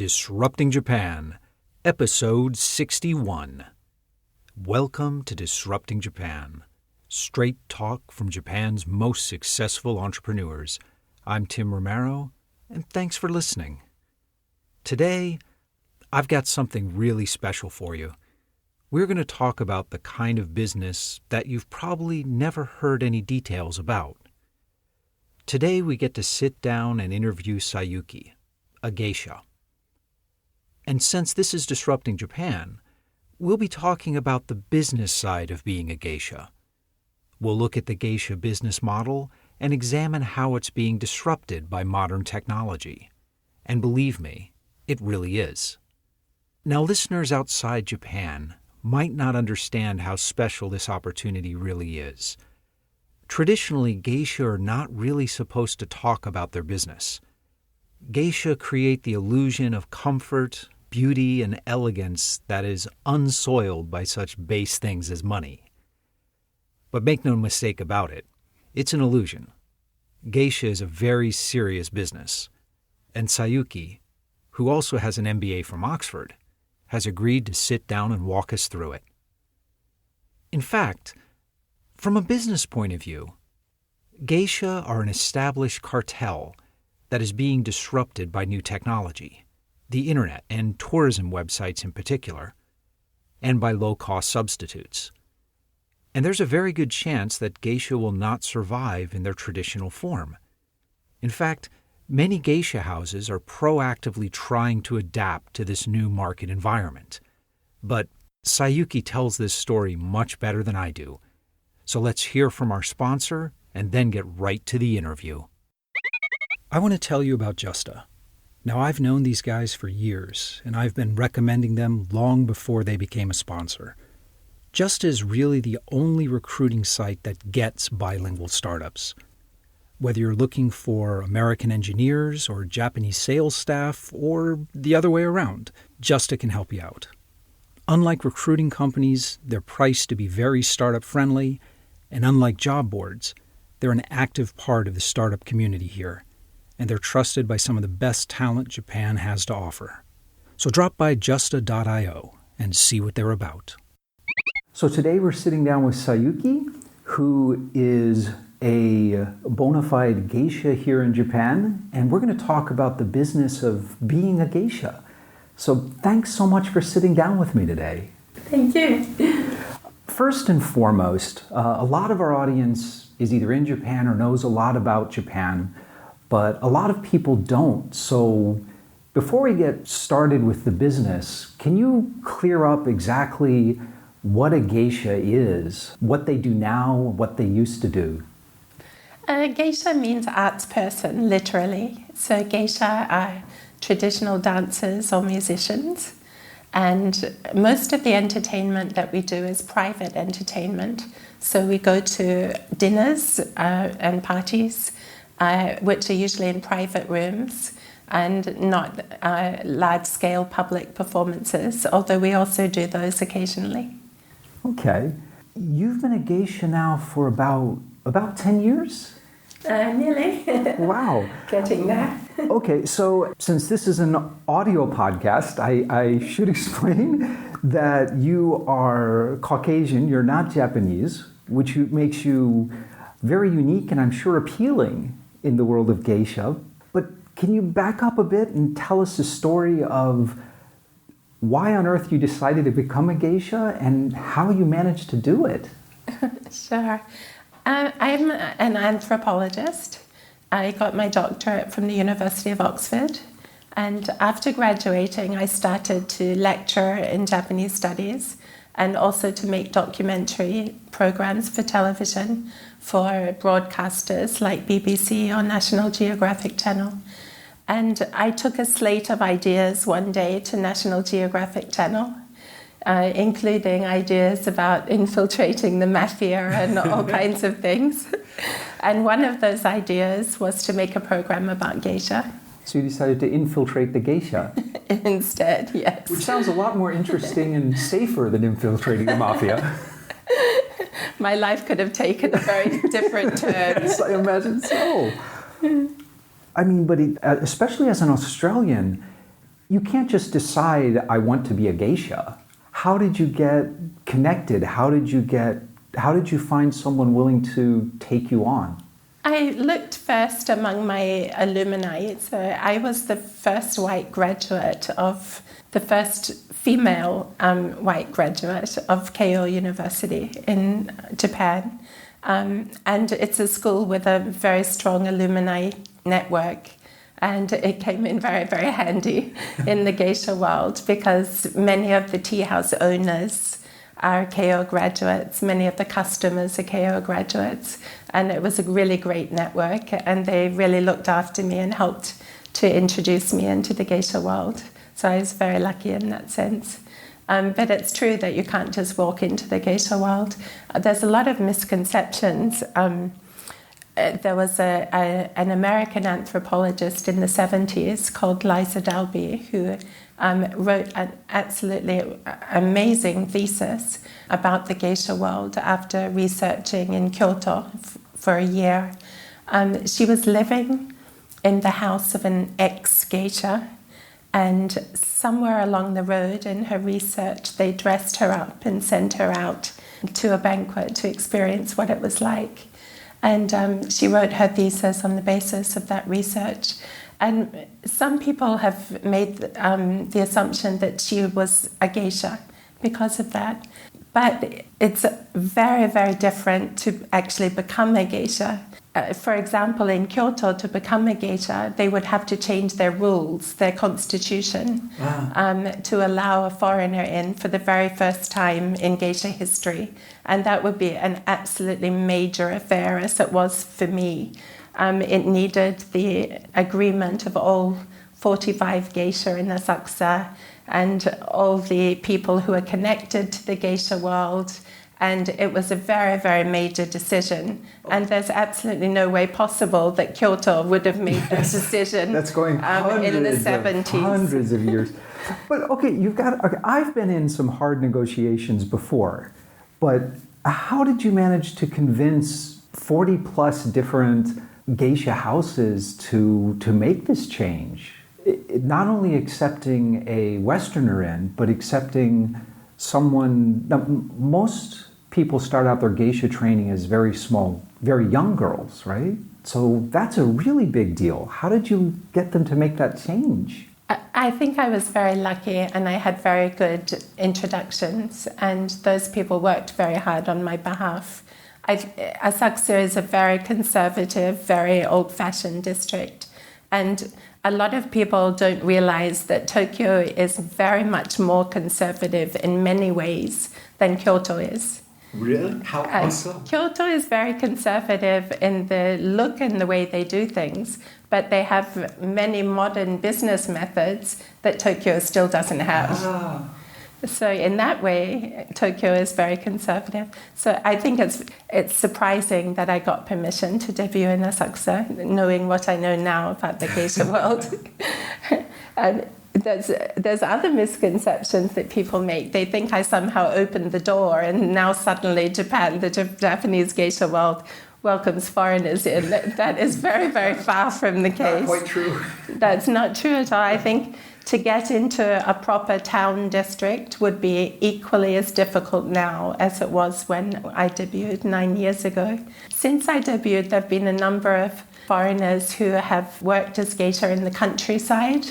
Disrupting Japan, Episode 61. Welcome to Disrupting Japan, straight talk from Japan's most successful entrepreneurs. I'm Tim Romero, and thanks for listening. Today, I've got something really special for you. We're going to talk about the kind of business that you've probably never heard any details about. Today, we get to sit down and interview Sayuki, a geisha. And since this is Disrupting Japan, we'll be talking about the business side of being a geisha. We'll look at the geisha business model and examine how it's being disrupted by modern technology. And believe me, it really is. Now, listeners outside Japan might not understand how special this opportunity really is. Traditionally, geisha are not really supposed to talk about their business. Geisha create the illusion of comfort, beauty, and elegance that is unsoiled by such base things as money. But make no mistake about it, it's an illusion. Geisha is a very serious business, and Sayuki, who also has an MBA from Oxford, has agreed to sit down and walk us through it. In fact, from a business point of view, geisha are an established cartel that is being disrupted by new technology, the internet and tourism websites in particular, and by low-cost substitutes. And there's a very good chance that geisha will not survive in their traditional form. In fact, many geisha houses are proactively trying to adapt to this new market environment. But Sayuki tells this story much better than I do. So let's hear from our sponsor and then get right to the interview. I want to tell you about Justa. Now, I've known these guys for years, and I've been recommending them long before they became a sponsor. Justa is really the only recruiting site that gets bilingual startups. Whether you're looking for American engineers or Japanese sales staff or the other way around, Justa can help you out. Unlike recruiting companies, they're priced to be very startup-friendly, and unlike job boards, they're an active part of the startup community here, and they're trusted by some of the best talent Japan has to offer. So drop by justa.io and see what they're about. So today we're sitting down with Sayuki, who is a bona fide geisha here in Japan, and we're going to talk about the business of being a geisha. So thanks so much for sitting down with me today. Thank you. First and foremost, a lot of our audience is either in Japan or knows a lot about Japan, but a lot of people don't. So before we get started with the business, can you clear up exactly what a geisha is, what they do now, what they used to do? Geisha means arts person, literally. So geisha are traditional dancers or musicians. And most of the entertainment that we do is private entertainment. So we go to dinners and parties, which are usually in private rooms and not large-scale public performances, although we also do those occasionally. Okay. You've been a geisha now for about 10 years? Nearly. Wow. Getting there. Okay, so since this is an audio podcast, I should explain that you are Caucasian, you're not Japanese, which makes you very unique and I'm sure appealing in the world of geisha. But can you back up a bit and tell us the story of why on earth you decided to become a geisha and how you managed to do it? Sure. I'm an anthropologist. I got my doctorate from the University of Oxford. And after graduating, I started to lecture in Japanese studies and also to make documentary programs for television for broadcasters like BBC or National Geographic Channel. And I took a slate of ideas one day to National Geographic Channel, including ideas about infiltrating the mafia and all kinds of things. And one of those ideas was to make a program about geisha. So you decided to infiltrate the geisha? Instead, yes. Which sounds a lot more interesting and safer than infiltrating the mafia. My life could have taken a very different turn. I imagine so. I mean, but especially as an Australian, you can't just decide I want to be a geisha. How did you get connected? How did you find someone willing to take you on? I looked first among my alumni. So I was the first white graduate of the first female white graduate of Keio University in Japan. And it's a school with a very strong alumni network. And it came in very, very handy in the geisha world because many of the tea house owners are Keio graduates, many of the customers are Keio graduates, and it was a really great network, and they really looked after me and helped to introduce me into the geisha world. So I was very lucky in that sense. But it's true that you can't just walk into the geisha world. There's a lot of misconceptions. There was an American anthropologist in the 70s called Liza Dalby who wrote an absolutely amazing thesis about the geisha world after researching in Kyoto for a year. She was living in the house of an ex-geisha, and somewhere along the road in her research they dressed her up and sent her out to a banquet to experience what it was like. And she wrote her thesis on the basis of that research. And some people have made the assumption that she was a geisha because of that. But it's very, very different to actually become a geisha. For example, in Kyoto, to become a geisha, they would have to change their rules, their constitution, to allow a foreigner in for the very first time in geisha history. And that would be an absolutely major affair, as it was for me. It needed the agreement of all 45 geisha in Asakusa and all the people who are connected to the geisha world. And it was a very, very major decision. And there's absolutely no way possible that Kyoto would have made that decision. That's going in the 70s. Hundreds of years. But I've been in some hard negotiations before. But how did you manage to convince 40 plus different geisha houses to make this change? Not only accepting a Westerner in, but accepting someone. Now, most people start out their geisha training as very small, very young girls, right? So that's a really big deal. How did you get them to make that change? I think I was very lucky and I had very good introductions, and those people worked very hard on my behalf. Asakusa is a very conservative, very old-fashioned district, and a lot of people don't realize that Tokyo is very much more conservative in many ways than Kyoto is. Really? How so? Kyoto is very conservative in the look and the way they do things, but they have many modern business methods that Tokyo still doesn't have. So in that way, Tokyo is very conservative. So I think it's surprising that I got permission to debut in Asakusa, knowing what I know now about the geisha world. And there's other misconceptions that people make. They think I somehow opened the door and now suddenly Japan, the Japanese geisha world, welcomes foreigners in. That is very, very far from the case. Not quite true. That's not true at all. I think to get into a proper town district would be equally as difficult now as it was when I debuted 9 years ago. Since I debuted, there have been a number of foreigners who have worked as geisha in the countryside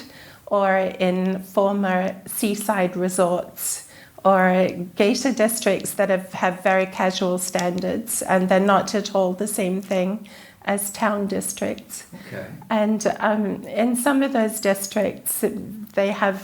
or in former seaside resorts or geisha districts that have very casual standards, and they're not at all the same thing as town districts. Okay. And in some of those districts, they have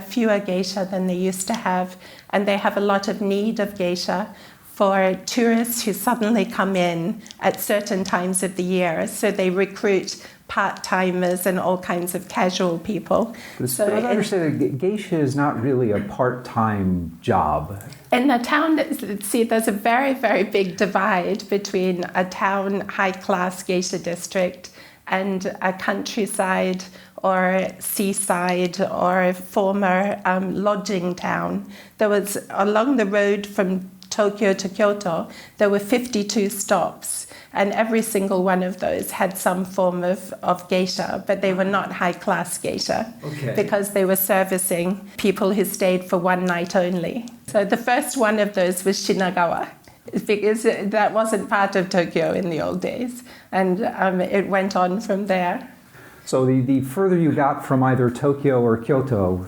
fewer geisha than they used to have, and they have a lot of need of geisha for tourists who suddenly come in at certain times of the year. So they recruit part-timers and all kinds of casual people. So I understand that geisha is not really a part-time job. In the town, see, there's a very, very big divide between a town high-class geisha district and a countryside or seaside or former lodging town. There was, along the road from Tokyo to Kyoto, there were 52 stops. And every single one of those had some form of geisha, but they were not high-class geisha because they were servicing people who stayed for one night only. So the first one of those was Shinagawa, because that wasn't part of Tokyo in the old days. And it went on from there. So the further you got from either Tokyo or Kyoto,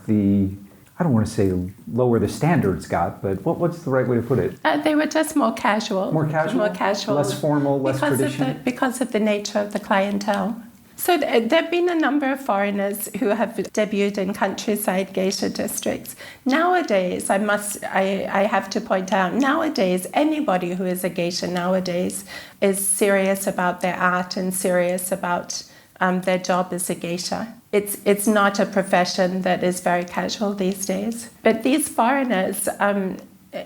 I don't want to say lower the standards got, but what's the right way to put it? They were just more casual. More casual? More casual. Less formal, less traditional? Because of the nature of the clientele. So there have been a number of foreigners who have debuted in countryside geisha districts. Nowadays, I have to point out, nowadays, anybody who is a geisha nowadays is serious about their art and serious about their job as a geisha. It's not a profession that is very casual these days. But these foreigners,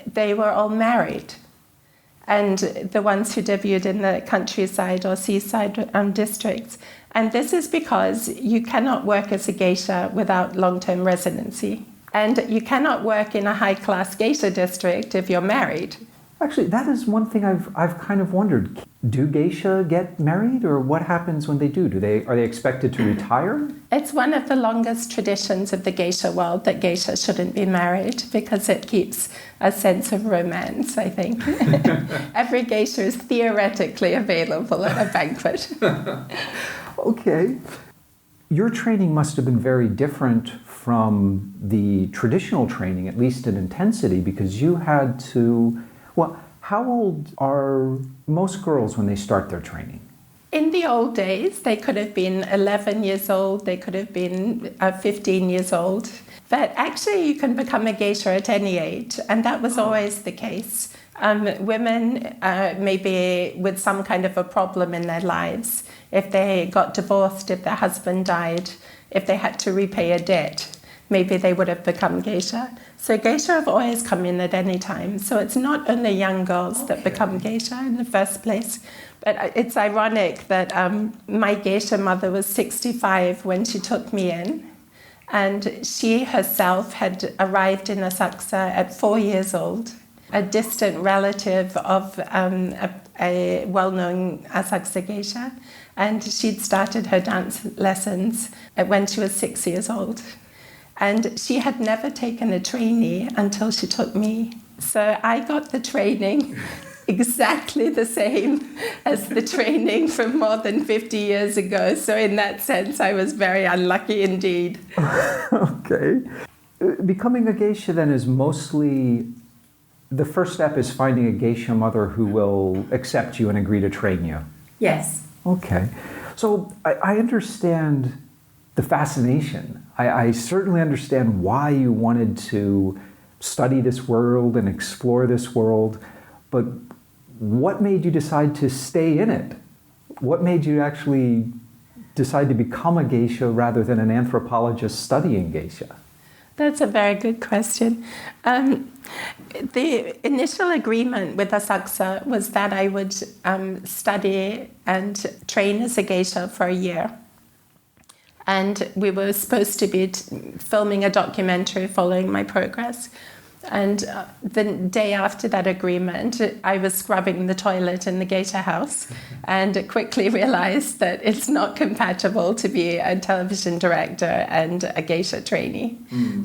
they were all married. And the ones who debuted in the countryside or seaside districts. And this is because you cannot work as a geisha without long-term residency. And you cannot work in a high-class geisha district if you're married. Actually, that is one thing I've kind of wondered. Do geisha get married, or what happens when they do? Are they expected to retire? It's one of the longest traditions of the geisha world that geisha shouldn't be married because it keeps a sense of romance, I think. Every geisha is theoretically available at a banquet. Okay. Your training must have been very different from the traditional training, at least in intensity, because you had to... Well, how old are most girls when they start their training? In the old days, they could have been 11 years old, they could have been 15 years old. But actually, you can become a geisha at any age, and that was always the case. Women, maybe with some kind of a problem in their lives, if they got divorced, if their husband died, if they had to repay a debt, maybe they would have become geisha. So geisha have always come in at any time. So it's not only young girls that become geisha in the first place. But it's ironic that my geisha mother was 65 when she took me in. And she herself had arrived in Asakusa at 4 years old, a distant relative of a well-known Asakusa geisha. And she'd started her dance lessons when she was 6 years old. And she had never taken a trainee until she took me. So I got the training exactly the same as the training from more than 50 years ago. So in that sense, I was very unlucky indeed. Okay. Becoming a geisha then is mostly... The first step is finding a geisha mother who will accept you and agree to train you. Yes. Okay. So I understand the fascination. I certainly understand why you wanted to study this world and explore this world, but what made you decide to stay in it? What made you actually decide to become a geisha rather than an anthropologist studying geisha? That's a very good question. The initial agreement with Asakusa was that I would study and train as a geisha for a year. And we were supposed to be filming a documentary following my progress. And the day after that agreement, I was scrubbing the toilet in the geisha house and quickly realized that it's not compatible to be a television director and a geisha trainee.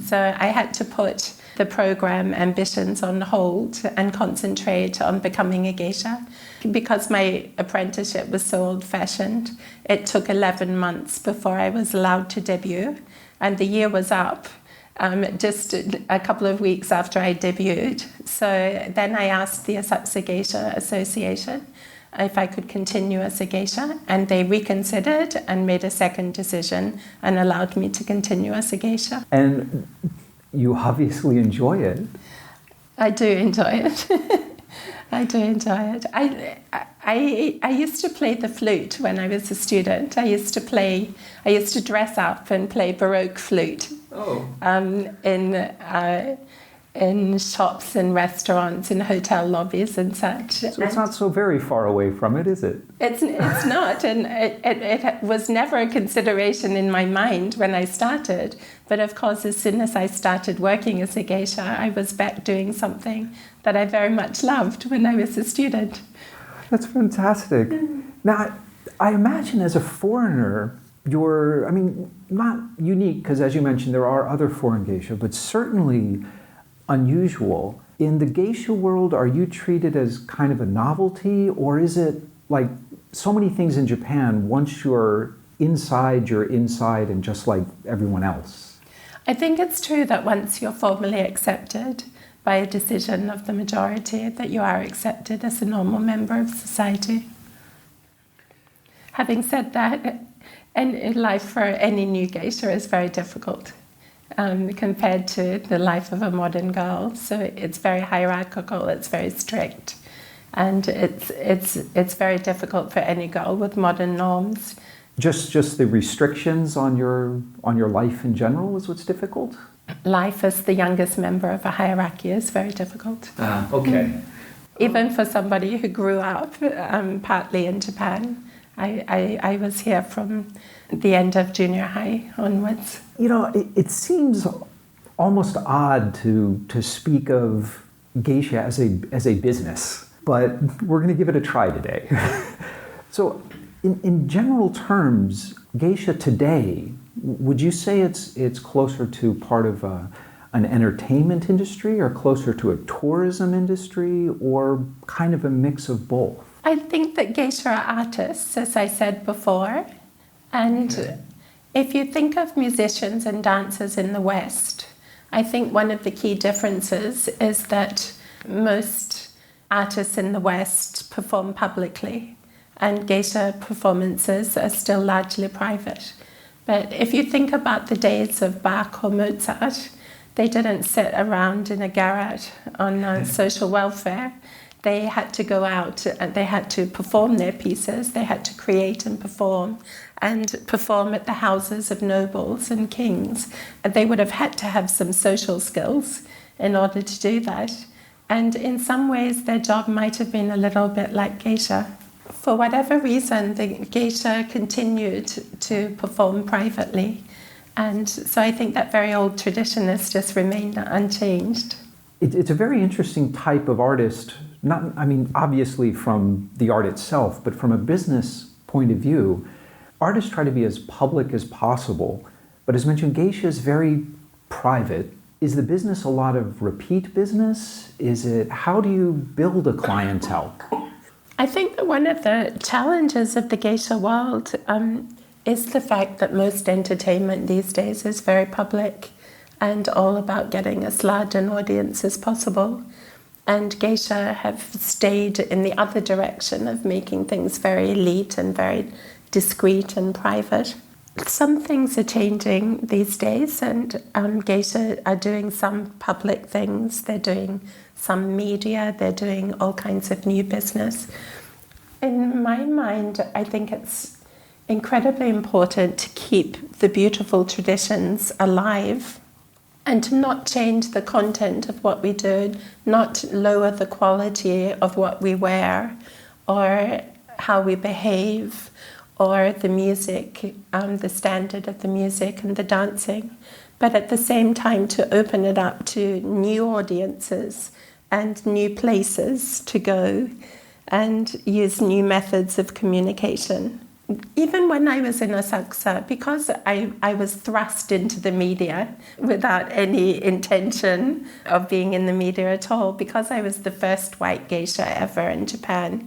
So I had to put the program ambitions on hold and concentrate on becoming a geisha. Because my apprenticeship was so old-fashioned, it took 11 months before I was allowed to debut, and the year was up just a couple of weeks after I debuted. So then I asked the Asakusa Geisha Association if I could continue as a geisha, and they reconsidered and made a second decision and allowed me to continue as a geisha. And you obviously enjoy it. I do enjoy it. I do enjoy it. I used to play the flute when I was a student. I used to dress up and play Baroque flute. Oh. in shops and restaurants and hotel lobbies and such. So it's not so very far away from it, is it? It's not, and it was never a consideration in my mind when I started. But of course, as soon as I started working as a geisha, I was back doing something that I very much loved when I was a student. That's fantastic. Now, I imagine as a foreigner, you're, not unique, because as you mentioned, there are other foreign geisha, but certainly unusual. In the geisha world, are you treated as kind of a novelty, or is it like so many things in Japan, once you're inside and just like everyone else? I think it's true that once you're formally accepted by a decision of the majority, that you are accepted as a normal member of society. Having said that, and life for any new geisha is very difficult compared to the life of a modern girl. So it's very hierarchical, it's very strict, and it's very difficult for any girl with modern norms. Just the restrictions on your life in general is what's difficult? Life as the youngest member of a hierarchy is very difficult. Okay. Even for somebody who grew up partly in Japan. I was here from the end of junior high onwards. It seems almost odd to speak of geisha as a business, but we're going to give it a try today. So, in general terms, geisha today, would you say it's closer to part of an entertainment industry, or closer to a tourism industry, or kind of a mix of both? I think that geisha are artists, as I said before. And if you think of musicians and dancers in the West, I think one of the key differences is that most artists in the West perform publicly, and geisha performances are still largely private. But if you think about the days of Bach or Mozart, they didn't sit around in a garret on social welfare. They had to go out and they had to perform their pieces. They had to create and perform at the houses of nobles and kings. And they would have had to have some social skills in order to do that. And in some ways, their job might have been a little bit like geisha. For whatever reason, the geisha continued to perform privately. And so I think that very old tradition has just remained unchanged. It's a very interesting type of artist. Obviously from the art itself, but from a business point of view, artists try to be as public as possible. But as mentioned, geisha is very private. Is the business a lot of repeat business? How do you build a clientele? I think that one of the challenges of the geisha world is the fact that most entertainment these days is very public and all about getting as large an audience as possible. And geisha have stayed in the other direction of making things very elite and very discreet and private. Some things are changing these days, and geisha are doing some public things. They're doing some media. They're doing all kinds of new business. In my mind, I think it's incredibly important to keep the beautiful traditions alive and to not change the content of what we do, not lower the quality of what we wear or how we behave or the music, the standard of the music and the dancing, but at the same time to open it up to new audiences and new places to go and use new methods of communication. Even when I was in Asakusa, because I was thrust into the media without any intention of being in the media at all, because I was the first white geisha ever in Japan,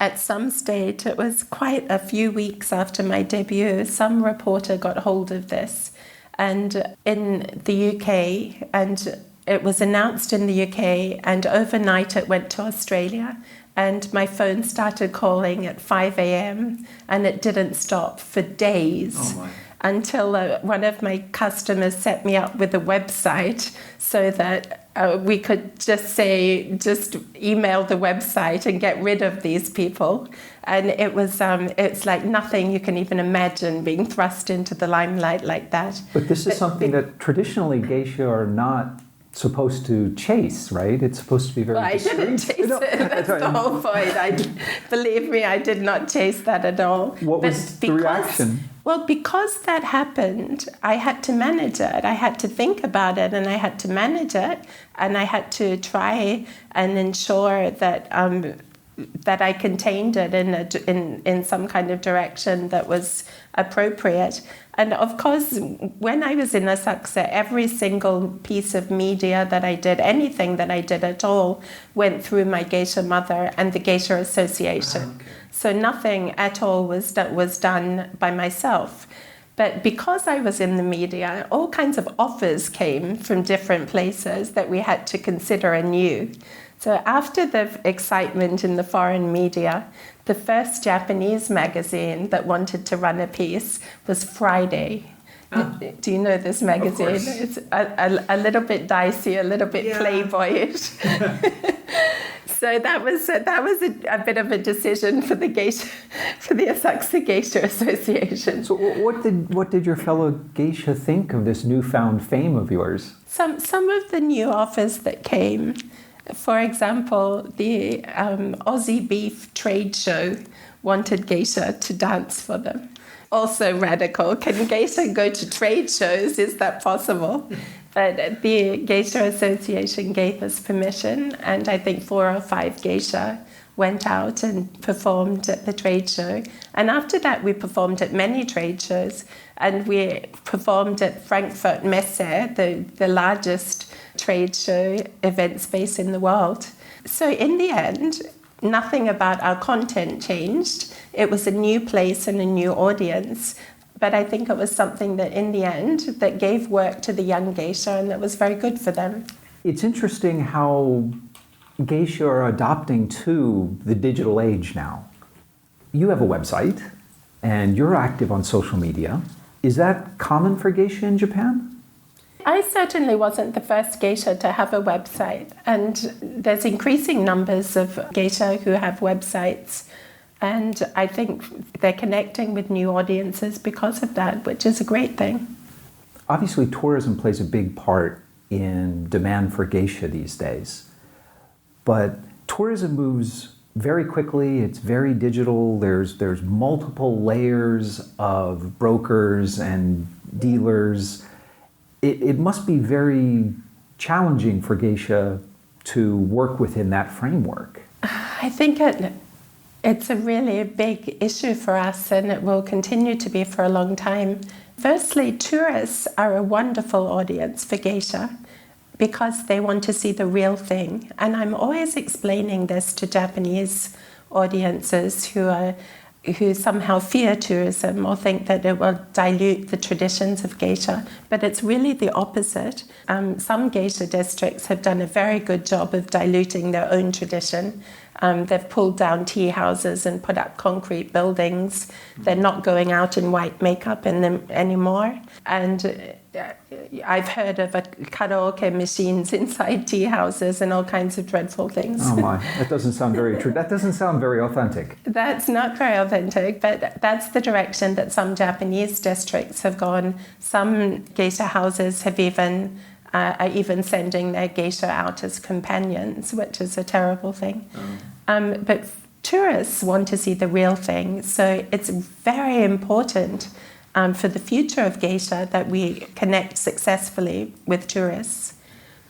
at some stage, it was quite a few weeks after my debut, some reporter got hold of this. And in the UK, and it was announced in the UK, and overnight it went to Australia. And my phone started calling at 5 a.m. and it didn't stop for days until one of my customers set me up with a website so that we could just email the website and get rid of these people. And it was it's like nothing you can even imagine being thrust into the limelight like that. But this is something that traditionally geisha are not supposed to chase, right? It's supposed to be very I didn't discreet. chase it. That's the whole point. Believe me, I did not chase that at all. What was the reaction? Well, because that happened, I had to manage it. I had to think about it, and I had to manage it, and I had to try and ensure that that I contained it in some kind of direction that was appropriate. And of course, when I was in Asakusa, every single piece of media that I did, anything that I did at all, went through my geisha mother and the Geisha Association. Okay. So nothing at all was done by myself. But because I was in the media, all kinds of offers came from different places that we had to consider anew. So after the excitement in the foreign media, the first Japanese magazine that wanted to run a piece was Friday. Oh. Do you know this magazine? Of course. It's a little bit dicey, a little bit playboyish. So that was a bit of a decision for the Asakusa Geisha Association. So what did your fellow geisha think of this newfound fame of yours? Some of the new offers that came. For example, the Aussie Beef trade show wanted geisha to dance for them. Also radical. Can geisha go to trade shows? Is that possible? But the Geisha Association gave us permission, and I think 4 or 5 geisha went out and performed at the trade show. And after that, we performed at many trade shows, and we performed at Frankfurt Messe, the largest trade show event space in the world. So in the end, nothing about our content changed. It was a new place and a new audience. But I think it was something that in the end that gave work to the young geisha, and that was very good for them. It's interesting how geisha are adopting to the digital age now. You have a website and you're active on social media. Is that common for geisha in Japan? I certainly wasn't the first geisha to have a website, and there's increasing numbers of geisha who have websites. And I think they're connecting with new audiences because of that, which is a great thing. Obviously, tourism plays a big part in demand for geisha these days. But tourism moves very quickly. It's very digital. There's multiple layers of brokers and dealers. It must be very challenging for geisha to work within that framework. I think it's a really big issue for us, and it will continue to be for a long time. Firstly, tourists are a wonderful audience for geisha because they want to see the real thing. And I'm always explaining this to Japanese audiences who somehow fear tourism or think that it will dilute the traditions of geisha. But it's really the opposite. Some geisha districts have done a very good job of diluting their own tradition. They've pulled down tea houses and put up concrete buildings. They're not going out in white makeup in them anymore. And I've heard of karaoke machines inside tea houses and all kinds of dreadful things. Oh my, that doesn't sound very true. That doesn't sound very authentic. That's not very authentic, but that's the direction that some Japanese districts have gone. Some geisha houses have are even sending their geisha out as companions, which is a terrible thing. But tourists want to see the real thing, so it's very important for the future of geisha that we connect successfully with tourists.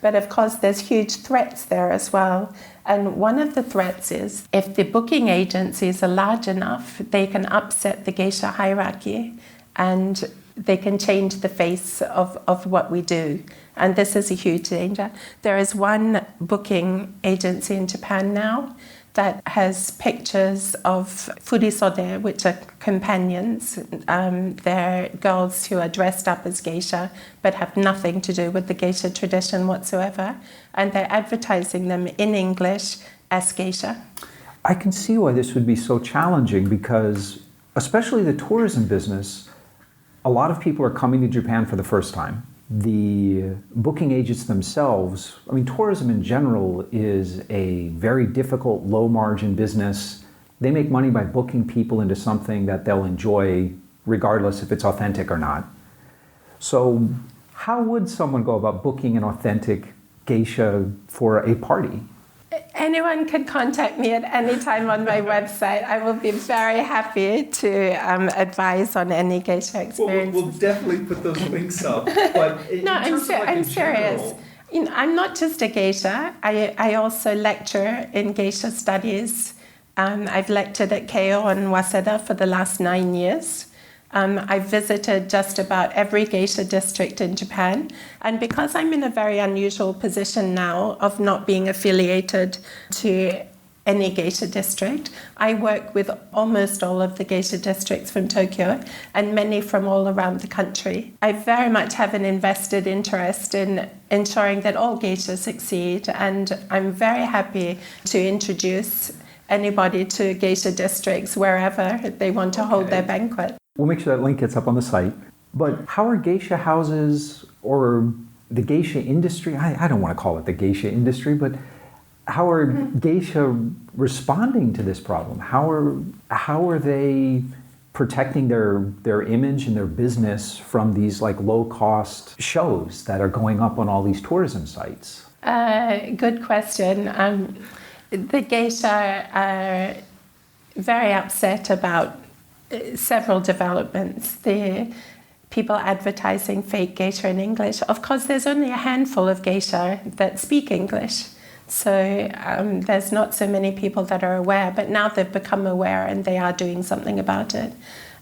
But of course, there's huge threats there as well. And one of the threats is if the booking agencies are large enough, they can upset the geisha hierarchy and they can change the face of what we do. And this is a huge danger. There is one booking agency in Japan now that has pictures of furisode, which are companions. They're girls who are dressed up as geisha but have nothing to do with the geisha tradition whatsoever. And they're advertising them in English as geisha. I can see why this would be so challenging because, especially the tourism business, a lot of people are coming to Japan for the first time. The booking agents themselves, tourism in general is a very difficult, low-margin business. They make money by booking people into something that they'll enjoy regardless if it's authentic or not. So how would someone go about booking an authentic geisha for a party? Anyone can contact me at any time on my website. I will be very happy to advise on any geisha experience. We'll definitely put those links up. But No, I'm serious. General, I'm not just a geisha. I also lecture in geisha studies. I've lectured at Keio and Waseda for the last 9 years. I've visited just about every geisha district in Japan. And because I'm in a very unusual position now of not being affiliated to any geisha district, I work with almost all of the geisha districts from Tokyo and many from all around the country. I very much have an invested interest in ensuring that all geishas succeed, and I'm very happy to introduce anybody to geisha districts wherever they want to hold their banquet. We'll make sure that link gets up on the site. But how are geisha houses or the geisha industry, I don't want to call it the geisha industry, but how are geisha responding to this problem? How are they protecting their image and their business from these like low-cost shows that are going up on all these tourism sites? Good question. The geisha are very upset about several developments. The people advertising fake geisha in English. Of course, there's only a handful of geisha that speak English. So there's not so many people that are aware, but now they've become aware and they are doing something about it.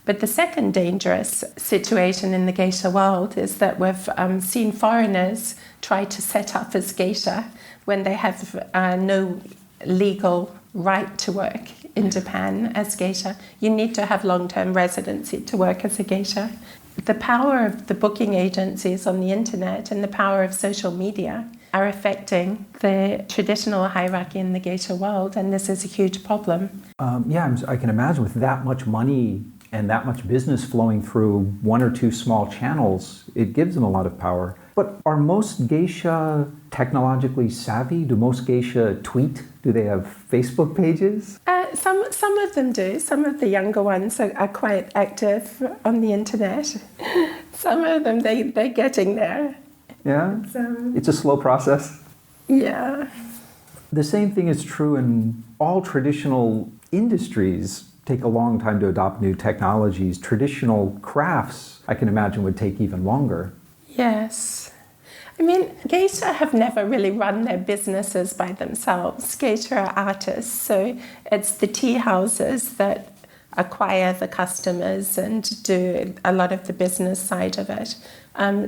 But the second dangerous situation in the geisha world is that we've seen foreigners try to set up as geisha when they have no legal right to work in Japan as geisha. You need to have long-term residency to work as a geisha. The power of the booking agencies on the internet and the power of social media are affecting the traditional hierarchy in the geisha world, and this is a huge problem. I can imagine with that much money and that much business flowing through one or two small channels, it gives them a lot of power. But are most geisha technologically savvy? Do most geisha tweet? Do they have Facebook pages? Some of them do. Some of the younger ones are quite active on the internet. Some of them, they're getting there. Yeah? It's a slow process? Yeah. The same thing is true in all traditional industries. Take a long time to adopt new technologies. Traditional crafts, I can imagine, would take even longer. Yes. I mean, geisha have never really run their businesses by themselves. Geisha are artists, so it's the tea houses that acquire the customers and do a lot of the business side of it.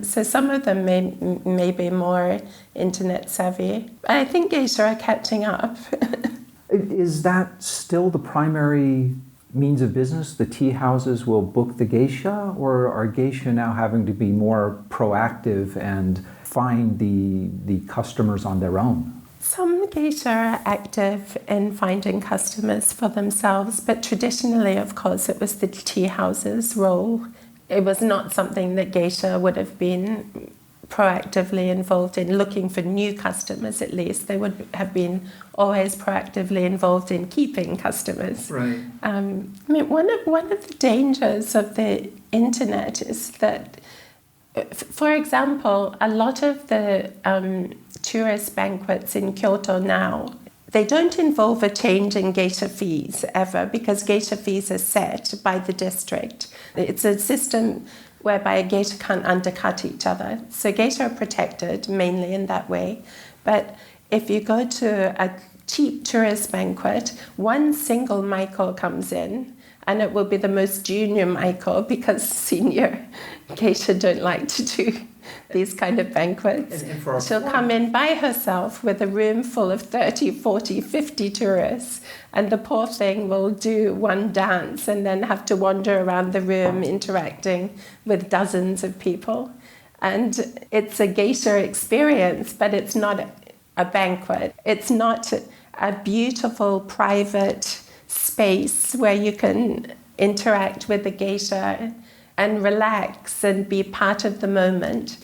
So some of them may be more internet savvy. I think geisha are catching up. Is that still the primary means of business? The tea houses will book the geisha, or are geisha now having to be more proactive and find the customers on their own? Some geisha are active in finding customers for themselves, but traditionally, of course, it was the tea houses' role. It was not something that geisha would have been proactively involved in, looking for new customers at least. They would have been always proactively involved in keeping customers. Right. I mean, one of the dangers of the internet is that, for example, a lot of the tourist banquets in Kyoto now, they don't involve a change in geisha fees ever, because geisha fees are set by the district. It's a system whereby a geisha can't undercut each other. So geisha are protected mainly in that way. But if you go to a cheap tourist banquet, one single maiko comes in, and it will be the most junior maiko, because senior geisha don't like to do these kind of banquets. And she'll come in by herself with a room full of 30, 40, 50 tourists, and the poor thing will do one dance and then have to wander around the room interacting with dozens of people. And it's a geisha experience, but it's not a banquet. It's not a beautiful private space where you can interact with the geisha and relax and be part of the moment.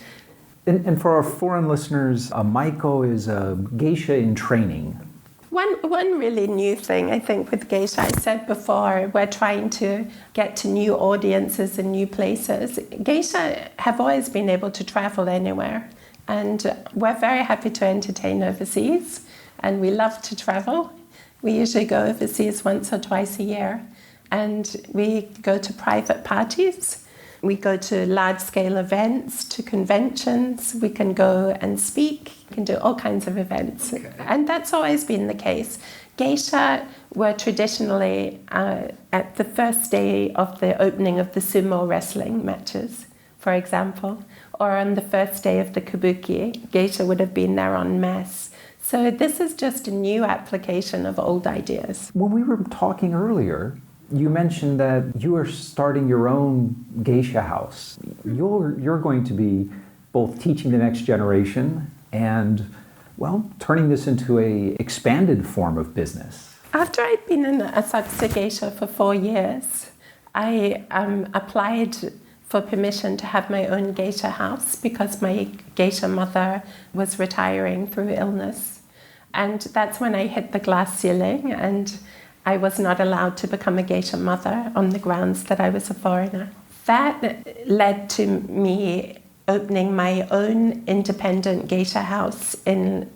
And for our foreign listeners, a maiko is a geisha in training. One really new thing, I think, with geisha, I said before, we're trying to get to new audiences and new places. Geisha have always been able to travel anywhere. And we're very happy to entertain overseas, and we love to travel. We usually go overseas once or twice a year, and we go to private parties. We go to large-scale events, to conventions. We can go and speak. We can do all kinds of events. Okay. And that's always been the case. Geisha were traditionally at the first day of the opening of the sumo wrestling matches, for example, or on the first day of the kabuki. Geisha would have been there en masse. So this is just a new application of old ideas. When we were talking earlier, you mentioned that you are starting your own geisha house. You're going to be both teaching the next generation and, well, turning this into a expanded form of business. After I'd been in Asakusa Geisha for 4 years, I applied for permission to have my own geisha house because my geisha mother was retiring through illness. And that's when I hit the glass ceiling, and I was not allowed to become a geisha mother on the grounds that I was a foreigner. That led to me opening my own independent geisha house in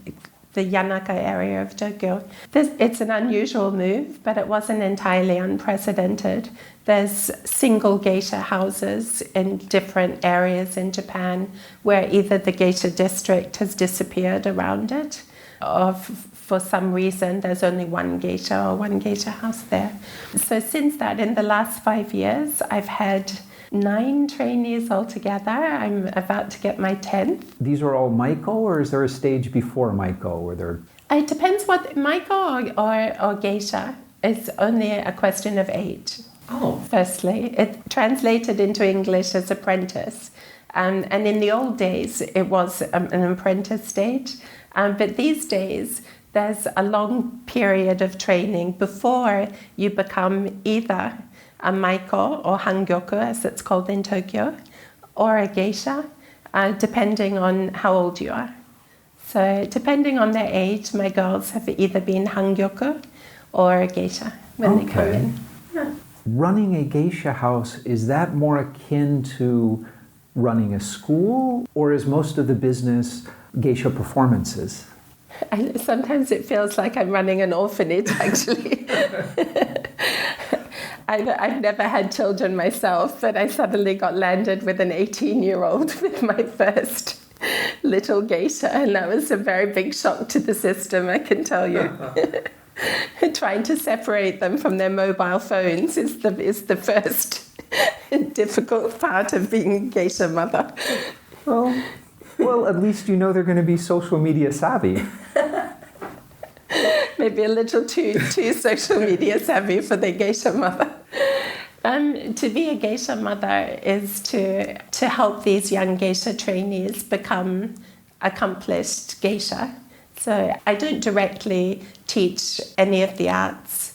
the Yanaka area of Tokyo. It's an unusual move, but it wasn't entirely unprecedented. There's single geisha houses in different areas in Japan where either the geisha district has disappeared around it, or for some reason there's only one geisha or one geisha house there. So since that, in the last 5 years, I've had 9 trainees altogether. I'm about to get my 10th. These are all Maiko, or is there a stage before Maiko where they're... It depends what Maiko or geisha. It's only a question of age. Oh. Firstly, it translated into English as apprentice. And in the old days, it was an apprentice stage. But these days, there's a long period of training before you become either a Maiko or Hangyoku, as it's called in Tokyo, or a geisha, depending on how old you are. So depending on their age, my girls have either been Hangyoku or a geisha when they come in. Yeah. Running a geisha house, is that more akin to running a school, or is most of the business geisha performances? Sometimes it feels like I'm running an orphanage, actually. I've never had children myself, but I suddenly got landed with an 18-year-old with my first little geisha, and that was a very big shock to the system, I can tell you. Trying to separate them from their mobile phones is the first difficult part of being a geisha mother. Well, at least you know they're going to be social media savvy. Maybe a little too social media savvy for the geisha mother. To be a geisha mother is to help these young geisha trainees become accomplished geisha. So I don't directly teach any of the arts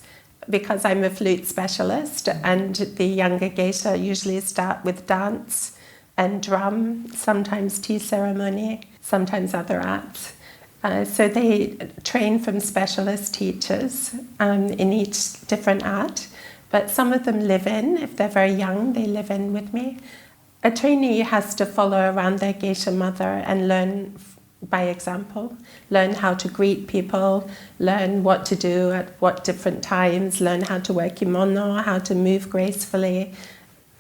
because I'm a flute specialist, and the younger geisha usually start with dance and drum, sometimes tea ceremony, sometimes other arts. So they train from specialist teachers in each different art, but some of them live in. If they're very young, they live in with me. A trainee has to follow around their geisha mother and learn by example, learn how to greet people, learn what to do at what different times, learn how to wear kimono, how to move gracefully,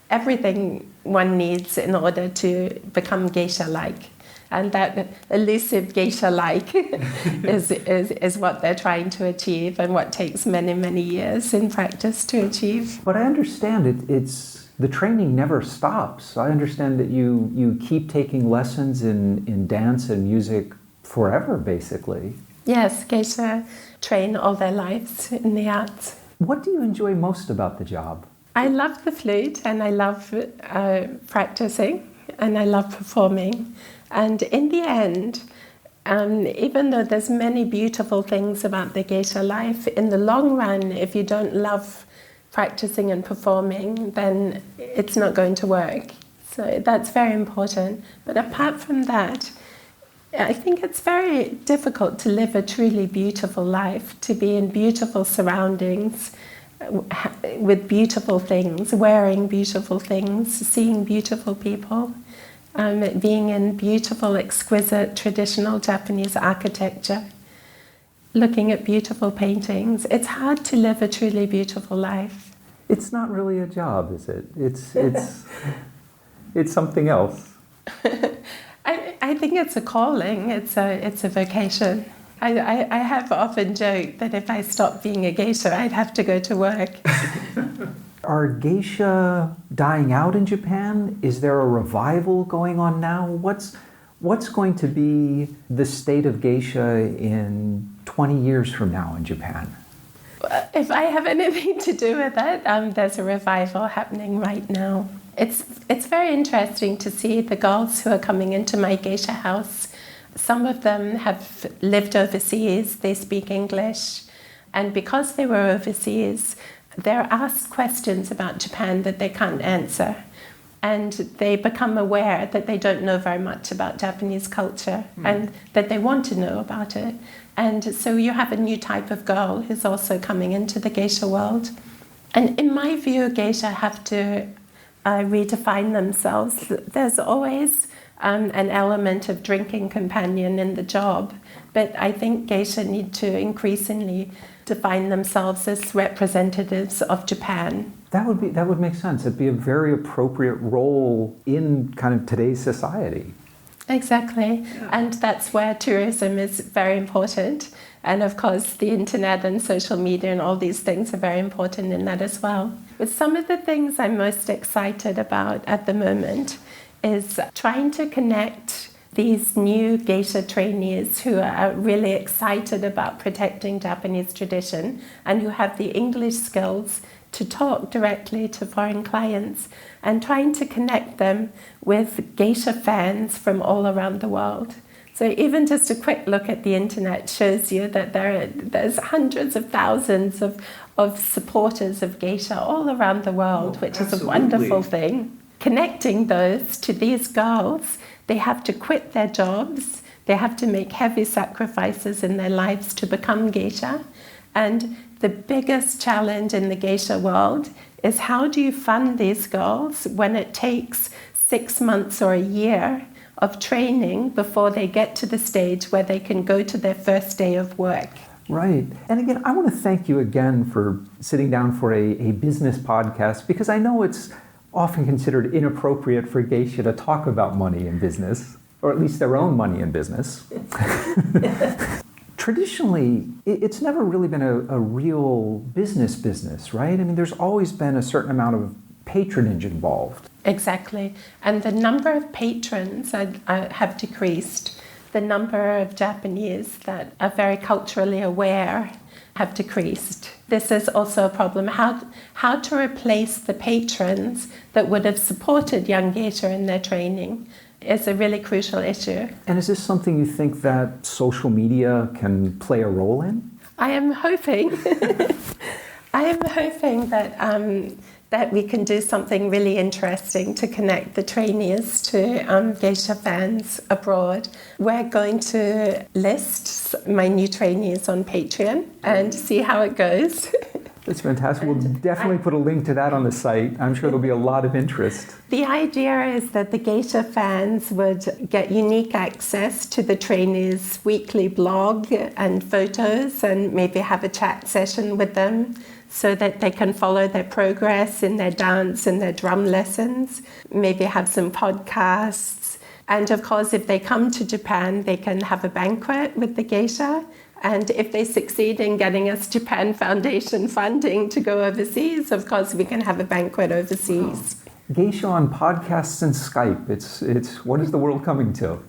everything one needs in order to become geisha-like. And that elusive geisha-like is what they're trying to achieve, and what takes many, many years in practice to achieve. But I understand it's the training never stops. I understand that you keep taking lessons in dance and music forever, basically. Yes, geisha train all their lives in the arts. What do you enjoy most about the job? I love the flute, and I love practicing, and I love performing. And in the end, even though there's many beautiful things about the geisha life, in the long run, if you don't love practicing and performing, then it's not going to work. So that's very important. But apart from that, I think it's very difficult to live a truly beautiful life, to be in beautiful surroundings, with beautiful things, wearing beautiful things, seeing beautiful people. being in beautiful, exquisite, traditional Japanese architecture, looking at beautiful paintings. It's hard to live a truly beautiful life. It's not really a job, is it? It's something else. I think it's a calling. It's a vocation. I have often joked that if I stopped being a geisha, I'd have to go to work. Are geisha dying out in Japan? Is there a revival going on now? What's going to be the state of geisha in 20 years from now in Japan? If I have anything to do with it, there's a revival happening right now. It's very interesting to see the girls who are coming into my geisha house. Some of them have lived overseas, they speak English, and because they were overseas, they're asked questions about Japan that they can't answer. And they become aware that they don't know very much about Japanese culture and that they want to know about it. And so you have a new type of girl who's also coming into the geisha world. And in my view, geisha have to redefine themselves. There's always an element of drinking companion in the job, but I think geisha need to increasingly define themselves as representatives of Japan. That would make sense. It'd be a very appropriate role in kind of today's society. Exactly. And that's where tourism is very important. And of course, the internet and social media and all these things are very important in that as well. But some of the things I'm most excited about at the moment is trying to connect these new geisha trainees who are really excited about protecting Japanese tradition and who have the English skills to talk directly to foreign clients, and trying to connect them with geisha fans from all around the world. So even just a quick look at the internet shows you that there's hundreds of thousands of supporters of geisha all around the world, which is a wonderful thing. Connecting those to these girls, they have to quit their jobs, they have to make heavy sacrifices in their lives to become geisha. And the biggest challenge in the geisha world is how do you fund these girls when it takes 6 months or a year of training before they get to the stage where they can go to their first day of work? Right. And again, I want to thank you again for sitting down for a business podcast, because I know it's often considered inappropriate for geisha to talk about money in business, or at least their own money in business. Traditionally, it's never really been a real business, right? I mean, there's always been a certain amount of patronage involved. Exactly. And the number of patrons have decreased. The number of Japanese that are very culturally aware have decreased. This is also a problem. How to replace the patrons that would have supported young geisha in their training is a really crucial issue. And is this something you think that social media can play a role in? I am hoping. I am hoping that we can do something really interesting to connect the trainees to geisha fans abroad. We're going to list my new trainees on Patreon and see how it goes. That's fantastic. We'll definitely put a link to that on the site. I'm sure there'll be a lot of interest. The idea is that the geisha fans would get unique access to the trainees' weekly blog and photos, and maybe have a chat session with them so that they can follow their progress in their dance and their drum lessons, maybe have some podcasts. And of course, if they come to Japan, they can have a banquet with the geisha. And if they succeed in getting us Japan Foundation funding to go overseas, of course, we can have a banquet overseas. Geisha on podcasts and Skype. It's what is the world coming to?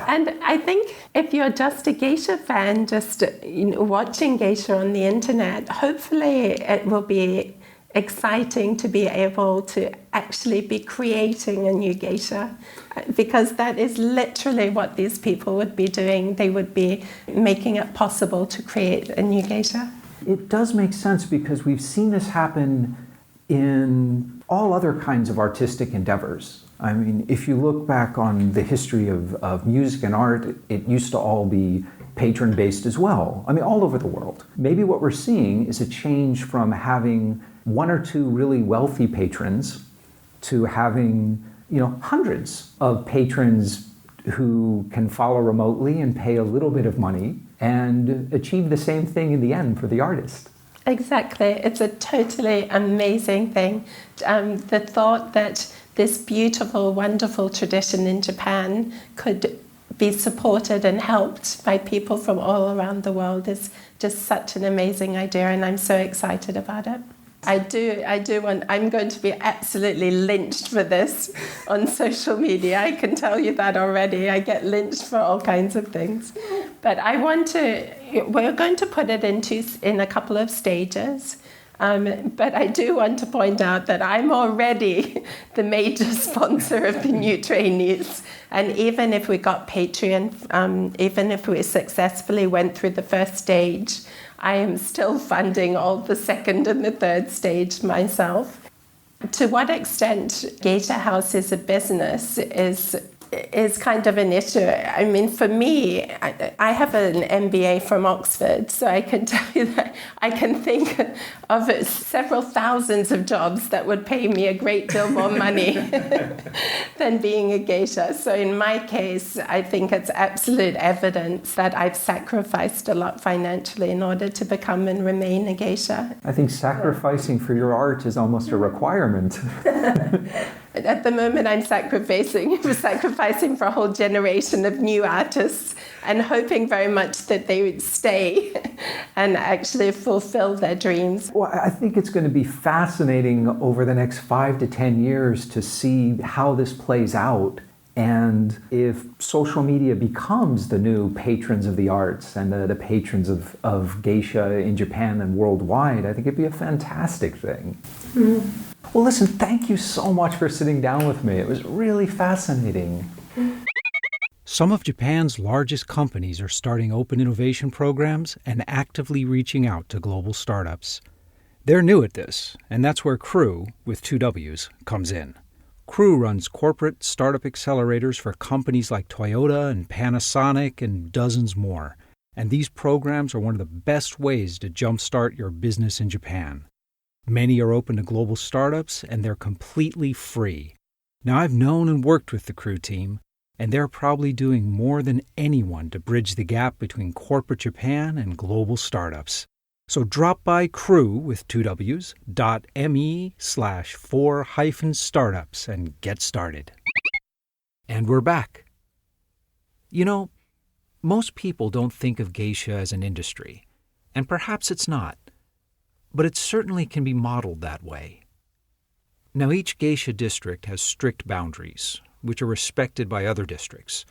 And I think if you're just a geisha fan, just watching geisha on the internet, hopefully it will be exciting to be able to actually be creating a new geisha, because that is literally what these people would be doing. They would be making it possible to create a new geisha. It does make sense, because we've seen this happen in all other kinds of artistic endeavors. I mean, if you look back on the history of music and art, it used to all be patron-based as well. I mean, all over the world. Maybe what we're seeing is a change from having one or two really wealthy patrons to having, hundreds of patrons who can follow remotely and pay a little bit of money and achieve the same thing in the end for the artist. Exactly. It's a totally amazing thing. The thought that this beautiful, wonderful tradition in Japan could be supported and helped by people from all around the world is just such an amazing idea, and I'm so excited about it. I do want, I'm going to be absolutely lynched for this on social media. I can tell you that already. I get lynched for all kinds of things. But we're going to put it in a couple of stages. But I do want to point out that I'm already the major sponsor of the new trainees. And even if we got Patreon, even if we successfully went through the first stage, I am still funding all the second and the third stage myself. To what extent Geisha House is a business is kind of an issue. I mean, for me, I have an MBA from Oxford, so I can tell you that I can think of several thousands of jobs that would pay me a great deal more money than being a geisha. So in my case, I think it's absolute evidence that I've sacrificed a lot financially in order to become and remain a geisha. I think sacrificing for your art is almost a requirement. At the moment, I'm sacrificing for a whole generation of new artists and hoping very much that they would stay and actually fulfill their dreams. Well, I think it's going to be fascinating over the next 5 to 10 years to see how this plays out. And if social media becomes the new patrons of the arts and the patrons of geisha in Japan and worldwide, I think it'd be a fantastic thing. Mm. Well, listen, thank you so much for sitting down with me. It was really fascinating. Some of Japan's largest companies are starting open innovation programs and actively reaching out to global startups. They're new at this, and that's where CREW, with 2 W's, comes in. CREW runs corporate startup accelerators for companies like Toyota and Panasonic and dozens more. And these programs are one of the best ways to jumpstart your business in Japan. Many are open to global startups, and they're completely free. Now, I've known and worked with the CREW team, and they're probably doing more than anyone to bridge the gap between corporate Japan and global startups. So drop by CREW with 2 W's .me/4-startups and get started. And we're back. You know, most people don't think of geisha as an industry, and perhaps it's not. But it certainly can be modeled that way. Now, each geisha district has strict boundaries, which are respected by other districts,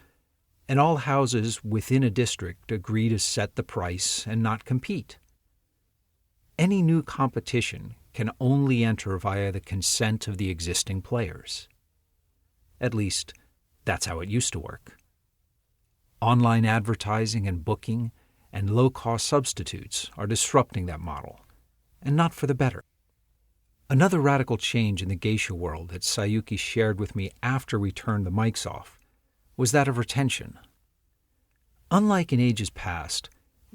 and all houses within a district agree to set the price and not compete. Any new competition can only enter via the consent of the existing players. At least, that's how it used to work. Online advertising and booking and low-cost substitutes are disrupting that model, and not for the better. Another radical change in the geisha world that Sayuki shared with me after we turned the mics off was that of retention. Unlike in ages past,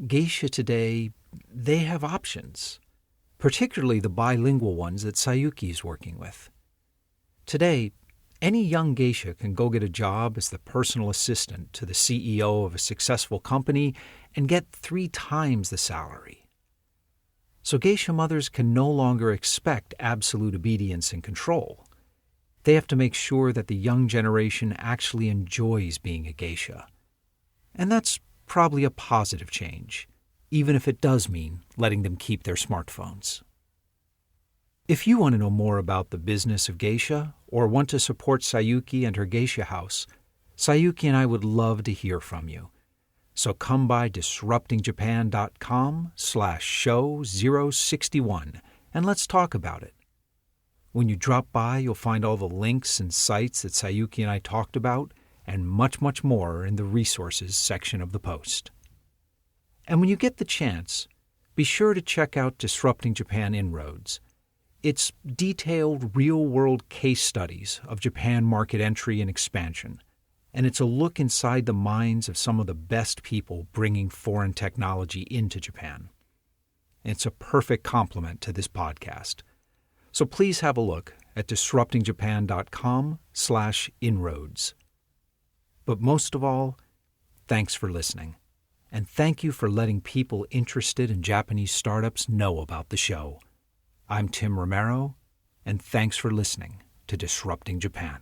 geisha today, they have options, particularly the bilingual ones that Sayuki is working with. Today, any young geisha can go get a job as the personal assistant to the CEO of a successful company and get 3 times the salary. So geisha mothers can no longer expect absolute obedience and control. They have to make sure that the young generation actually enjoys being a geisha. And that's probably a positive change, even if it does mean letting them keep their smartphones. If you want to know more about the business of geisha or want to support Sayuki and her geisha house, Sayuki and I would love to hear from you. So come by disruptingjapan.com/show061 and let's talk about it. When you drop by, you'll find all the links and sites that Sayuki and I talked about and much, much more in the resources section of the post. And when you get the chance, be sure to check out Disrupting Japan Inroads. It's detailed real-world case studies of Japan market entry and expansion. And it's a look inside the minds of some of the best people bringing foreign technology into Japan. It's a perfect complement to this podcast. So please have a look at disruptingjapan.com/inroads. But most of all, thanks for listening. And thank you for letting people interested in Japanese startups know about the show. I'm Tim Romero, and thanks for listening to Disrupting Japan.